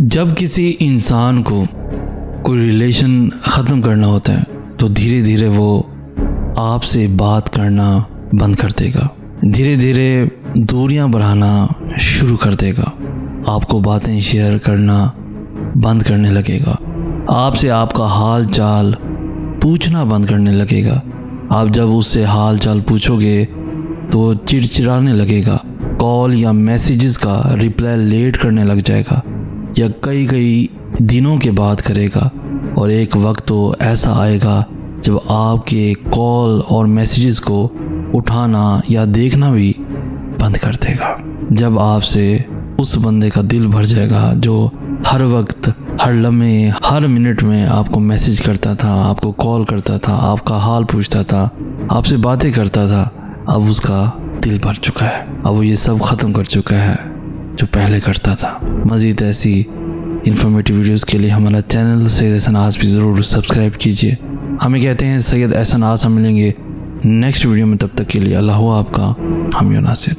जब किसी इंसान को कोई रिलेशन ख़त्म करना होता है तो धीरे धीरे वो आपसे बात करना बंद कर देगा, धीरे धीरे दूरियां बढ़ाना शुरू कर देगा, आपको बातें शेयर करना बंद करने लगेगा, आपसे आपका हाल चाल पूछना बंद करने लगेगा। आप जब उससे हाल चाल पूछोगे तो चिड़चिड़ाने लगेगा, कॉल या मैसेजेस का रिप्लाई लेट करने लग जाएगा या कई दिनों के बाद करेगा। और एक वक्त तो ऐसा आएगा जब आपके कॉल और मैसेजेस को उठाना या देखना भी बंद कर देगा। जब आपसे उस बंदे का दिल भर जाएगा जो हर वक्त, हर लम्हे, हर मिनट में आपको मैसेज करता था, आपको कॉल करता था, आपका हाल पूछता था, आपसे बातें करता था, अब उसका दिल भर चुका है। अब वो ये सब ख़त्म कर चुका है जो पहले करता था। मज़ीद ऐसी इन्फॉर्मेटिव वीडियोस के लिए हमारा चैनल सैयद एहसान आस भी ज़रूर सब्सक्राइब कीजिए। हमें कहते हैं सैयद एहसान आस। हम मिलेंगे नेक्स्ट वीडियो में, तब तक के लिए अल्लाह आपका हामी नासिर।